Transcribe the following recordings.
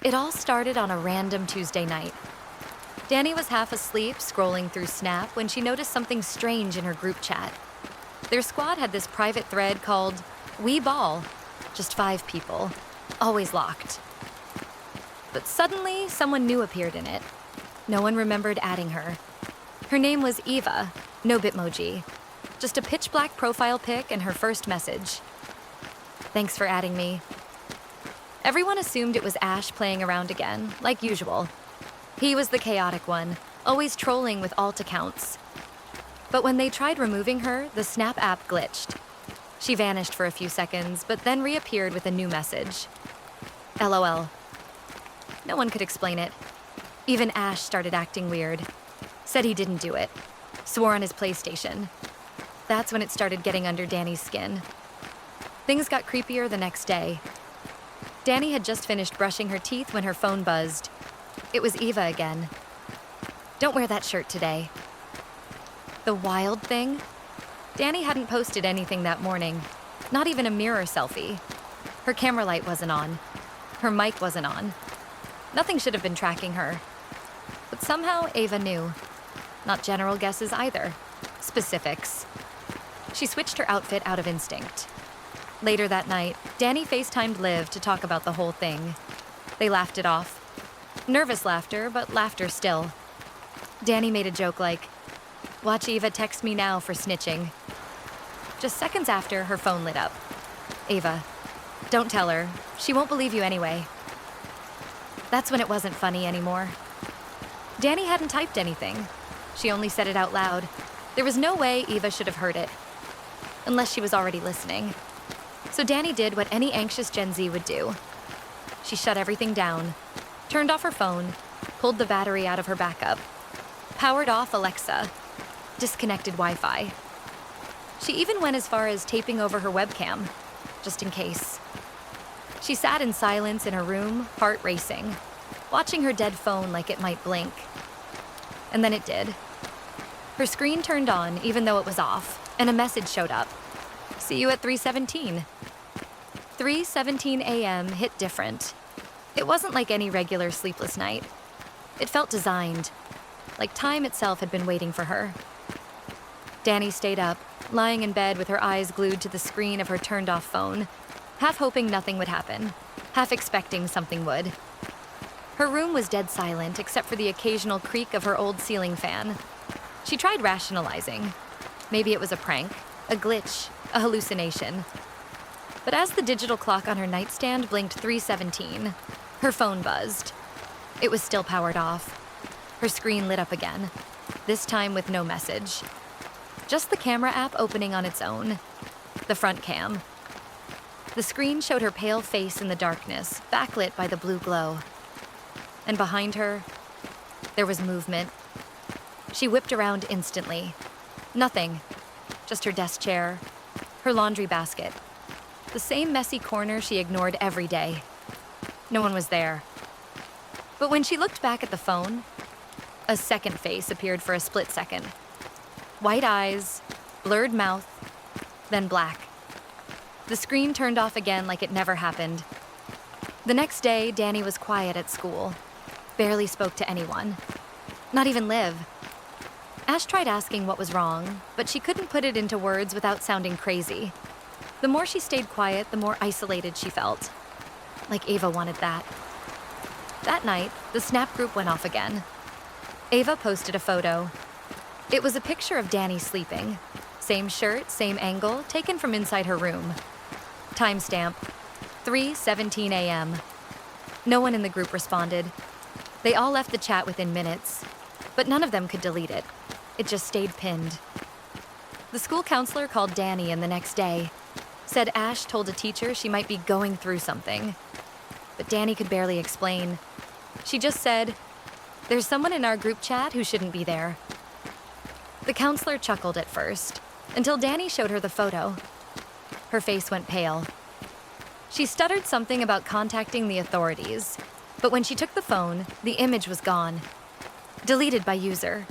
It all started on a random Tuesday night. Danny was half asleep, scrolling through Snap, when she noticed something strange in her group chat. Their squad had this private thread called We Ball. Just 5 people, always locked. But suddenly, someone new appeared in it. No one remembered adding her. Her name was Eva, no Bitmoji. Just a pitch-black profile pic and her first message. Thanks for adding me. Everyone assumed it was Ash playing around again, like usual. He was the chaotic one, always trolling with alt accounts. But when they tried removing her, the Snap app glitched. She vanished for a few seconds, but then reappeared with a new message. LOL. No one could explain it. Even Ash started acting weird. Said he didn't do it. Swore on his PlayStation. That's when it started getting under Danny's skin. Things got creepier the next day. Danny had just finished brushing her teeth when her phone buzzed. It was Eva again. Don't wear that shirt today. The wild thing? Danny hadn't posted anything that morning, not even a mirror selfie. Her camera light wasn't on. Her mic wasn't on. Nothing should have been tracking her. But somehow Eva knew. Not general guesses either. Specifics. She switched her outfit out of instinct. Later that night, Danny FaceTimed Liv to talk about the whole thing. They laughed it off. Nervous laughter, but laughter still. Danny made a joke like, "Watch Eva text me now for snitching." Just seconds after, her phone lit up. Eva, don't tell her. She won't believe you anyway. That's when it wasn't funny anymore. Danny hadn't typed anything. She only said it out loud. There was no way Eva should have heard it. Unless she was already listening. So Danny did what any anxious Gen Z would do. She shut everything down, turned off her phone, pulled the battery out of her backup, powered off Alexa, disconnected Wi-Fi. She even went as far as taping over her webcam, just in case. She sat in silence in her room, heart racing, watching her dead phone like it might blink. And then it did. Her screen turned on even though it was off, and a message showed up. See you at 3:17. 3:17 a.m. hit different. It wasn't like any regular sleepless night. It felt designed, like time itself had been waiting for her. Danny stayed up, lying in bed with her eyes glued to the screen of her turned-off phone, half hoping nothing would happen, half expecting something would. Her room was dead silent except for the occasional creak of her old ceiling fan. She tried rationalizing. Maybe it was a prank, a glitch, a hallucination. But as the digital clock on her nightstand blinked 3:17, her phone buzzed. It was still powered off. Her screen lit up again, this time with no message. Just the camera app opening on its own. The front cam. The screen showed her pale face in the darkness, backlit by the blue glow. And behind her, there was movement. She whipped around instantly. Nothing. Just her desk chair, her laundry basket. The same messy corner she ignored every day. No one was there. But when she looked back at the phone, a second face appeared for a split second. White eyes, blurred mouth, then black. The screen turned off again like it never happened. The next day, Danny was quiet at school. Barely spoke to anyone. Not even Liv. Ash tried asking what was wrong, but she couldn't put it into words without sounding crazy. The more she stayed quiet, the more isolated she felt. Like Ava wanted that. That night, the Snap group went off again. Ava posted a photo. It was a picture of Danny sleeping. Same shirt, same angle, taken from inside her room. Timestamp, 3:17 a.m. No one in the group responded. They all left the chat within minutes, but none of them could delete it. It just stayed pinned. The school counselor called Danny in the next day, said Ash told a teacher she might be going through something. But Danny could barely explain. She just said, "There's someone in our group chat who shouldn't be there." The counselor chuckled at first, until Danny showed her the photo. Her face went pale. She stuttered something about contacting the authorities, but when she took the phone, the image was gone. Deleted by user.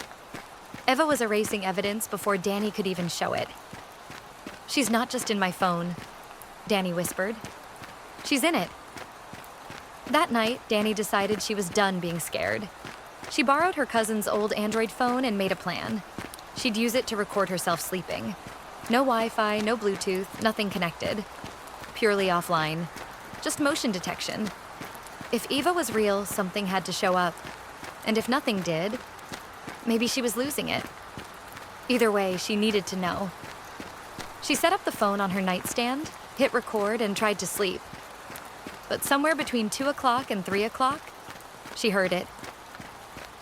Eva was erasing evidence before Danny could even show it. "She's not just in my phone," Danny whispered. "She's in it." That night, Danny decided she was done being scared. She borrowed her cousin's old Android phone and made a plan. She'd use it to record herself sleeping. No Wi-Fi, no Bluetooth, nothing connected. Purely offline. Just motion detection. If Eva was real, something had to show up. And if nothing did, maybe she was losing it. Either way, she needed to know. She set up the phone on her nightstand, hit record, and tried to sleep. But somewhere between 2 o'clock and 3 o'clock, she heard it.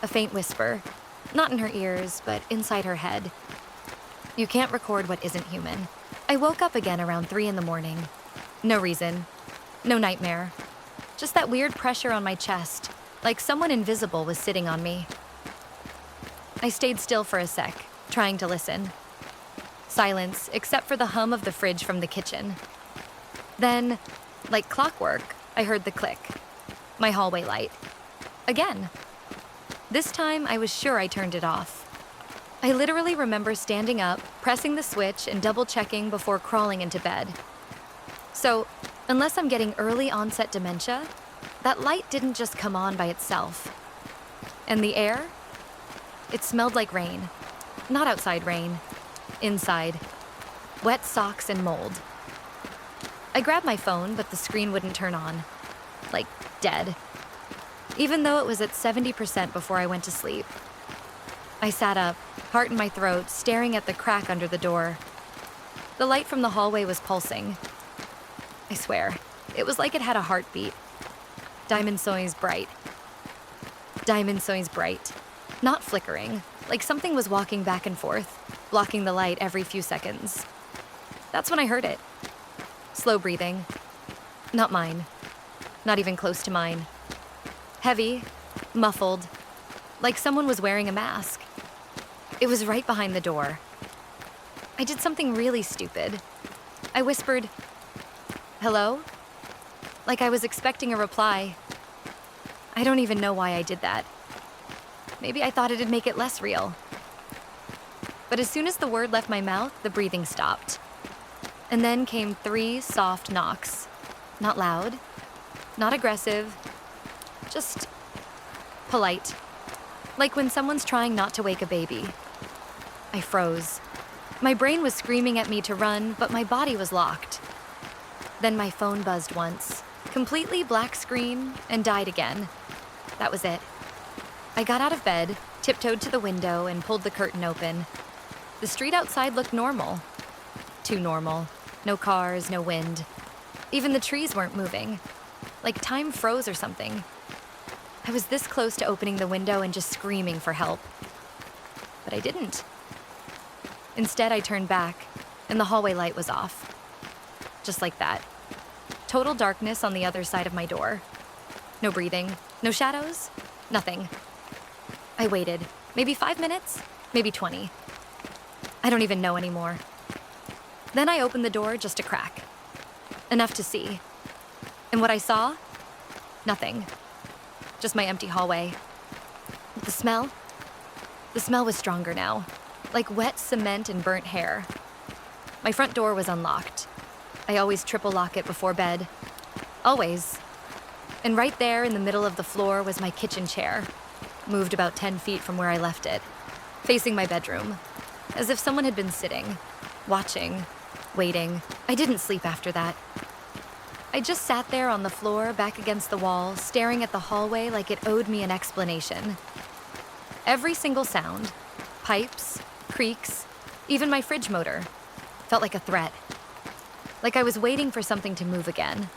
A faint whisper, not in her ears, but inside her head. You can't record what isn't human. I woke up again around 3 in the morning. No reason. No nightmare. Just that weird pressure on my chest, like someone invisible was sitting on me. I stayed still for a sec, trying to listen. Silence, except for the hum of the fridge from the kitchen. Then, like clockwork, I heard the click. My hallway light. Again. This time, I was sure I turned it off. I literally remember standing up, pressing the switch, and double-checking before crawling into bed. So, unless I'm getting early onset dementia, that light didn't just come on by itself. And the air? It smelled like rain. Not outside rain. Inside. Wet socks and mold. I grabbed my phone, but the screen wouldn't turn on. Like, dead. Even though it was at 70% before I went to sleep. I sat up, heart in my throat, staring at the crack under the door. The light from the hallway was pulsing. I swear, it was like it had a heartbeat. Diamond Soy's bright. Diamond Soy's bright. Not flickering, like something was walking back and forth, blocking the light every few seconds. That's when I heard it. Slow breathing. Not mine. Not even close to mine. Heavy, muffled, like someone was wearing a mask. It was right behind the door. I did something really stupid. I whispered, "Hello?" Like I was expecting a reply. I don't even know why I did that. Maybe I thought it'd make it less real. But as soon as the word left my mouth, the breathing stopped. And then came 3 soft knocks. Not loud, not aggressive, just polite. Like when someone's trying not to wake a baby. I froze. My brain was screaming at me to run, but my body was locked. Then my phone buzzed once, completely black screen, and died again. That was it. I got out of bed, tiptoed to the window, and pulled the curtain open. The street outside looked normal. Too normal. No cars, no wind. Even the trees weren't moving. Like time froze or something. I was this close to opening the window and just screaming for help. But I didn't. Instead, I turned back, and the hallway light was off. Just like that. Total darkness on the other side of my door. No breathing, no shadows, nothing. I waited. Maybe 5 minutes, maybe 20. I don't even know anymore. Then I opened the door just a crack. Enough to see. And what I saw? Nothing. Just my empty hallway. But the smell? The smell was stronger now. Like wet cement and burnt hair. My front door was unlocked. I always triple lock it before bed. Always. And right there in the middle of the floor was my kitchen chair, moved about 10 feet from where I left it, facing my bedroom, as if someone had been sitting, watching, waiting. I didn't sleep after that. I just sat there on the floor, back against the wall, staring at the hallway like it owed me an explanation. Every single sound, pipes, creaks, even my fridge motor, felt like a threat. Like I was waiting for something to move again.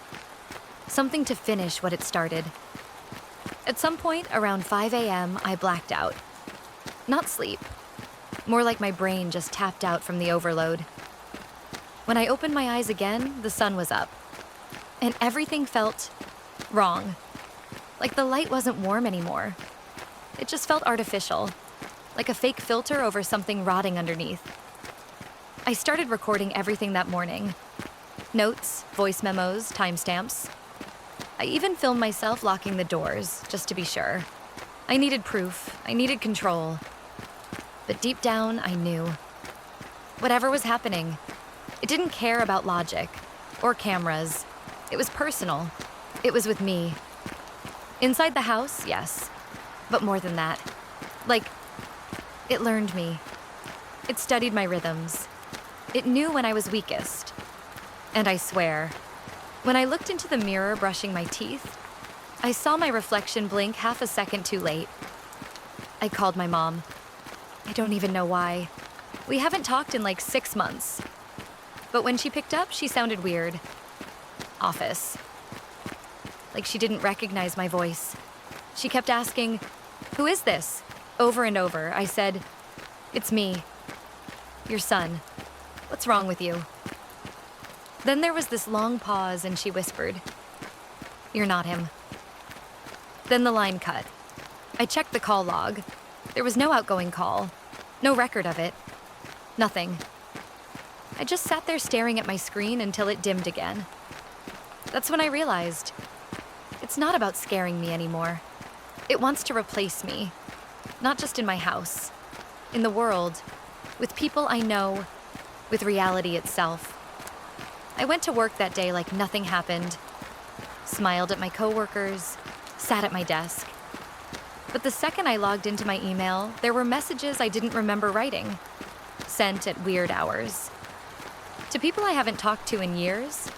Something to finish what it started. At some point, around 5 a.m., I blacked out. Not sleep. More like my brain just tapped out from the overload. When I opened my eyes again, the sun was up. And everything felt wrong. Like the light wasn't warm anymore. It just felt artificial. Like a fake filter over something rotting underneath. I started recording everything that morning. Notes, voice memos, timestamps. I even filmed myself locking the doors, just to be sure. I needed proof. I needed control. But deep down, I knew. Whatever was happening, it didn't care about logic or cameras. It was personal. It was with me. Inside the house, yes. But more than that. Like, it learned me. It studied my rhythms. It knew when I was weakest. And I swear, when I looked into the mirror brushing my teeth, I saw my reflection blink half a second too late. I called my mom. I don't even know why. We haven't talked in like 6 months. But when she picked up, she sounded weird. Office. Like she didn't recognize my voice. She kept asking, "Who is this?" Over and over. I said, "It's me. Your son. What's wrong with you?" Then there was this long pause and she whispered, "You're not him." Then the line cut. I checked the call log. There was no outgoing call. No record of it. Nothing. I just sat there staring at my screen until it dimmed again. That's when I realized it's not about scaring me anymore. It wants to replace me. Not just in my house. In the world. With people I know. With reality itself. I went to work that day like nothing happened. Smiled at my coworkers. Sat at my desk. But the second I logged into my email, there were messages I didn't remember writing. Sent at weird hours. To people I haven't talked to in years.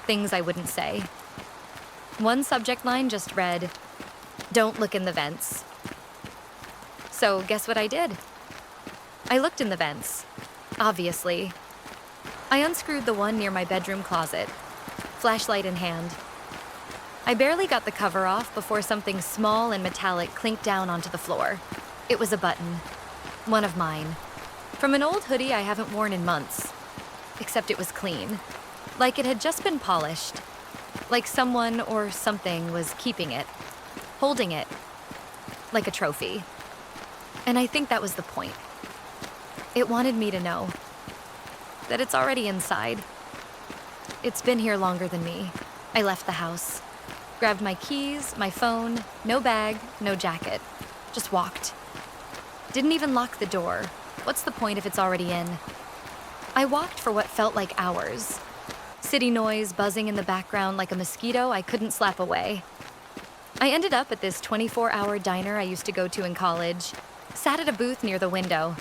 Things I wouldn't say. One subject line just read, "Don't look in the vents." So guess what I did? I looked in the vents. Obviously. I unscrewed the one near my bedroom closet, flashlight in hand. I barely got the cover off before something small and metallic clinked down onto the floor. It was a button. One of mine. From an old hoodie I haven't worn in months. Except it was clean. Like it had just been polished. Like someone or something was keeping it. Holding it. Like a trophy. And I think that was the point. It wanted me to know. That it's already inside. It's been here longer than me. I left the house. Grabbed my keys, my phone, no bag, no jacket. Just walked. Didn't even lock the door. What's the point if it's already in? I walked for what felt like hours. City noise buzzing in the background like a mosquito I couldn't slap away. I ended up at this 24-hour diner I used to go to in college. Sat at a booth near the window.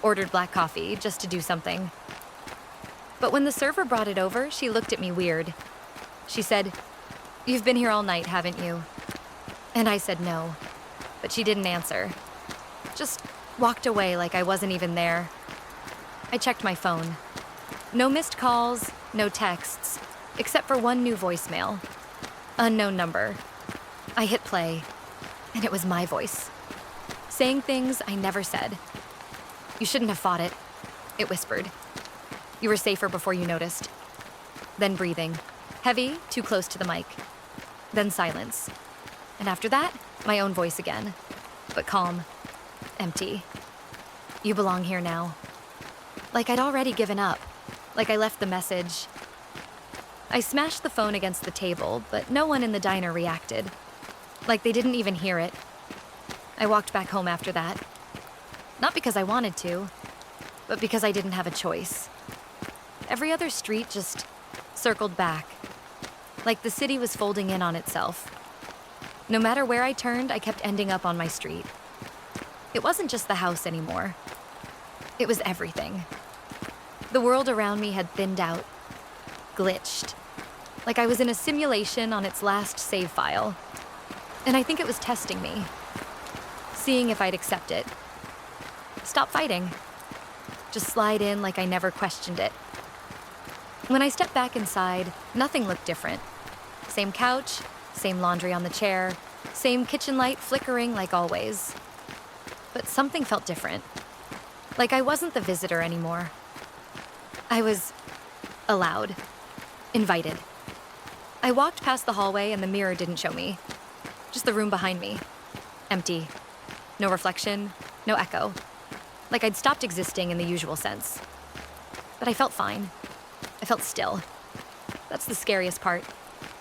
Ordered black coffee just to do something. But when the server brought it over, she looked at me weird. She said, "You've been here all night, haven't you?" And I said no. But she didn't answer. Just walked away like I wasn't even there. I checked my phone. No missed calls, no texts, except for one new voicemail. Unknown number. I hit play, and it was my voice. Saying things I never said. "You shouldn't have fought it," it whispered. "You were safer before you noticed." Then breathing. Heavy, too close to the mic. Then silence. And after that, my own voice again. But calm. Empty. "You belong here now." Like I'd already given up. Like I left the message. I smashed the phone against the table, but no one in the diner reacted. Like they didn't even hear it. I walked back home after that. Not because I wanted to, but because I didn't have a choice. Every other street just circled back. Like the city was folding in on itself. No matter where I turned, I kept ending up on my street. It wasn't just the house anymore. It was everything. The world around me had thinned out. Glitched. Like I was in a simulation on its last save file. And I think it was testing me. Seeing if I'd accept it. Stop fighting. Just slide in like I never questioned it. When I stepped back inside, nothing looked different. Same couch, same laundry on the chair, same kitchen light flickering like always. But something felt different. Like I wasn't the visitor anymore. I was allowed. Invited. I walked past the hallway and the mirror didn't show me. Just the room behind me. Empty. No reflection, no echo. Like I'd stopped existing in the usual sense. But I felt fine. I felt still. That's the scariest part.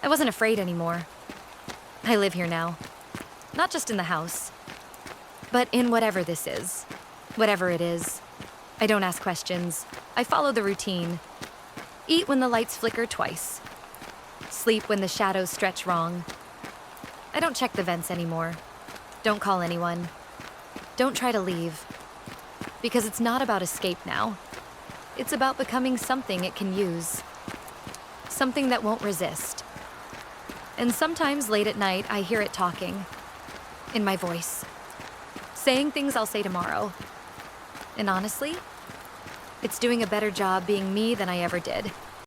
I wasn't afraid anymore. I live here now. Not just in the house, but in whatever this is. Whatever it is. I don't ask questions. I follow the routine. Eat when the lights flicker twice. Sleep when the shadows stretch wrong. I I don't check the vents anymore. Don't call anyone. Don't try to leave. Because it's not about escape now. It's about becoming something it can use. Something that won't resist. And sometimes late at night, I hear it talking. In my voice. Saying things I'll say tomorrow. And honestly, it's doing a better job being me than I ever did.